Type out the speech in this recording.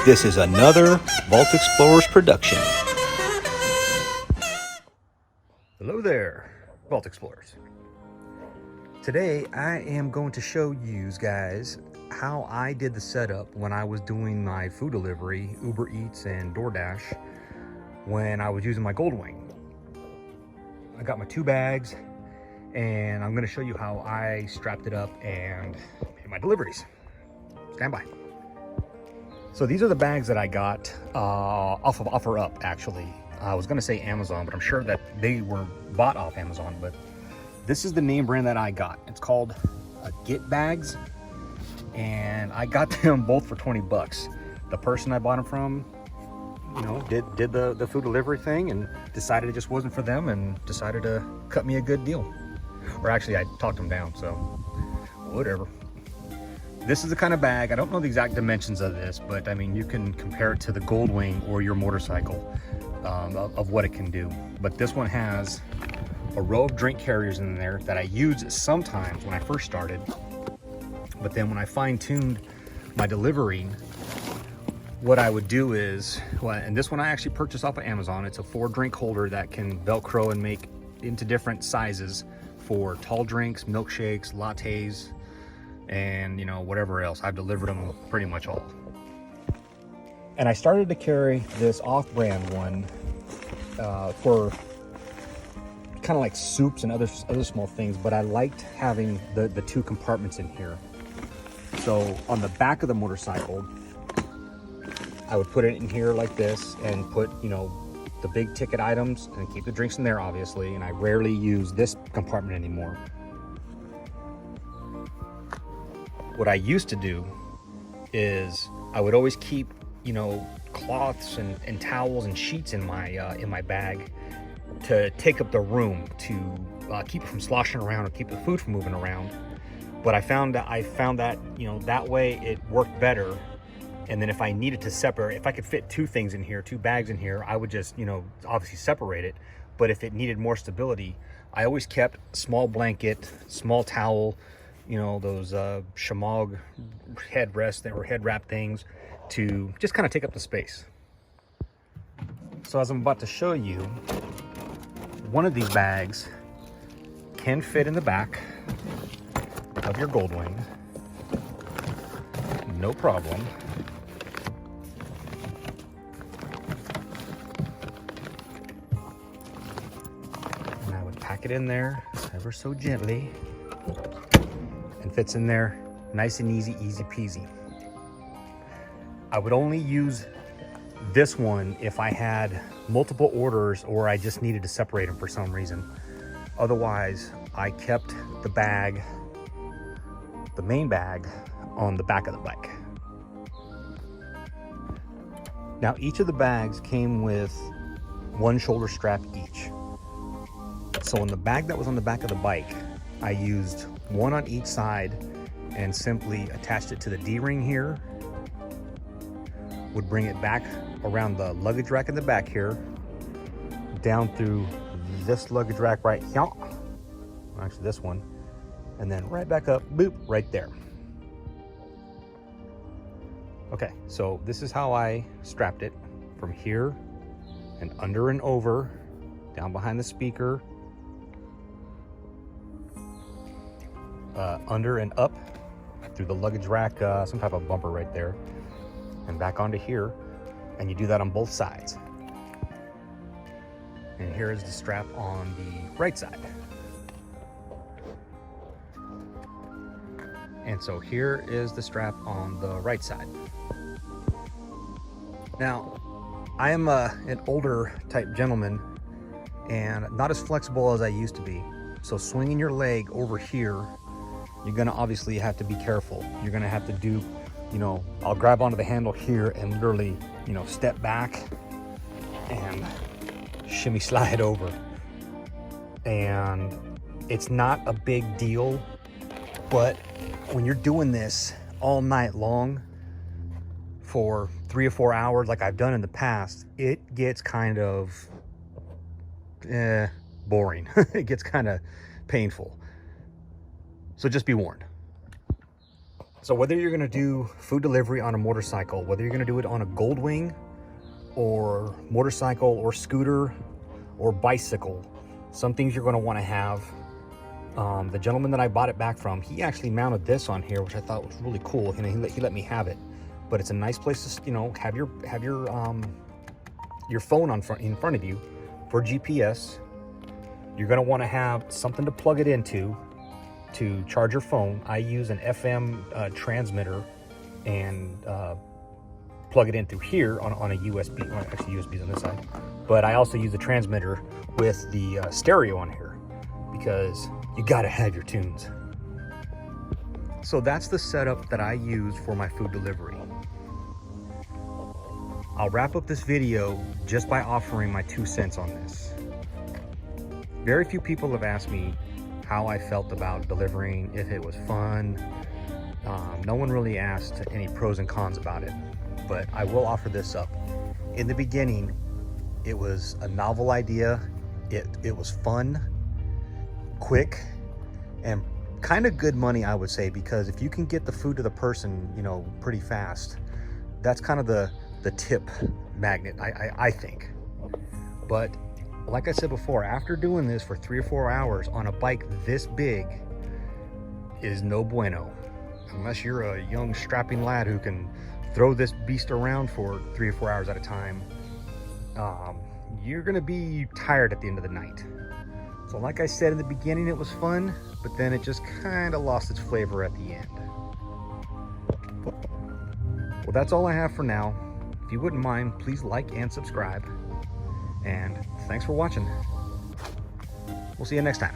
This is another Vault Explorers production. Hello there, Vault Explorers. Today I am going to show you guys how I did the setup when I was doing my food delivery, Uber Eats and DoorDash, when I was using my Goldwing. I got my 2 bags and I'm going to show you how I strapped it up and made my deliveries. Stand by. So these are the bags that I got off of OfferUp, actually. I was gonna say Amazon, but I'm sure that they were bought off Amazon, but this is the name brand that I got. It's called Get Bags, and I got them both for 20 bucks. The person I bought them from, you know, did the food delivery thing and decided it just wasn't for them and decided to cut me a good deal. Or actually, I talked them down, so whatever. This is the kind of bag, I don't know the exact dimensions of this, but I mean, you can compare it to the Goldwing or your motorcycle of what it can do. But this one has a row of drink carriers in there that I used sometimes when I first started. But then when I fine-tuned my delivery, what I would do is, well, and this one I actually purchased off of Amazon. It's a 4-drink holder that can Velcro and make into different sizes for tall drinks, milkshakes, lattes, and you know, whatever else. I've delivered them pretty much all. And I started to carry this off-brand one for kind of like soups and other small things, but I liked having the 2 compartments in here. So on the back of the motorcycle, I would put it in here like this and put, you know, the big ticket items and keep the drinks in there, obviously. And I rarely use this compartment anymore. What I used to do is I would always keep, you know, cloths and towels and sheets in my bag to take up the room, to keep it from sloshing around or keep the food from moving around. But I found that, you know, that way it worked better. And then if I needed to separate, if I could fit 2 things in here, 2 bags in here, I would just, you know, obviously separate it. But if it needed more stability, I always kept small blanket, small towel, you know, those shamog headrests that were head wrap things to just kind of take up the space. So as I'm about to show you, one of these bags can fit in the back of your Goldwing, no problem. And I would pack it in there ever so gently. And fits in there nice and easy peasy. I would only use this one if I had multiple orders or I just needed to separate them for some reason. Otherwise, I kept the bag, the main bag, on the back of the bike. Now, each of the bags came with 1 shoulder strap each. So in the bag that was on the back of the bike, I used 1 on each side and simply attached it to the D-ring here. Would bring it back around the luggage rack in the back here, down through this luggage rack right here, actually this one, and then right back up, boop, right there. Okay, so this is how I strapped it, from here and under and over, down behind the speaker, under and up through the luggage rack, some type of bumper right there, and back onto here. And you do that on both sides. And here is the strap on the right side. And so here is the strap on the right side. Now, I am an older type gentleman and not as flexible as I used to be. So swinging your leg over here, you're gonna obviously have to be careful. You're gonna have to do, you know, I'll grab onto the handle here and literally, you know, step back and shimmy slide over. And it's not a big deal, but when you're doing this all night long for 3 or 4 hours, like I've done in the past, it gets kind of boring. It gets kind of painful. So just be warned. So whether you're gonna do food delivery on a motorcycle, whether you're gonna do it on a Goldwing or motorcycle or scooter or bicycle, some things you're gonna wanna have. The gentleman that I bought it back from, he actually mounted this on here, which I thought was really cool, and he let me have it. But it's a nice place to, you know, have your phone in front of you for GPS. You're gonna wanna have something to plug it into to charge your phone. I use an FM transmitter and plug it in through here on a USB. Well, actually, USB's on this side, but I also use the transmitter with the stereo on here because you gotta have your tunes. So that's the setup that I use for my food delivery. I'll wrap up this video just by offering my 2 cents on this. Very few people have asked me how I felt about delivering, if it was fun. No one really asked any pros and cons about it, but I will offer this up. In the beginning, it was a novel idea. It was fun, quick, and kind of good money, I would say, because if you can get the food to the person, you know, pretty fast, that's kind of the tip magnet, I think. But like I said before, after doing this for 3 or 4 hours on a bike this big is no bueno. Unless you're a young strapping lad who can throw this beast around for 3 or 4 hours at a time, you're gonna be tired at the end of the night. So like I said in the beginning, it was fun, but then it just kind of lost its flavor at the end. Well, that's all I have for now. If you wouldn't mind, please like and subscribe. And thanks for watching. We'll see you next time.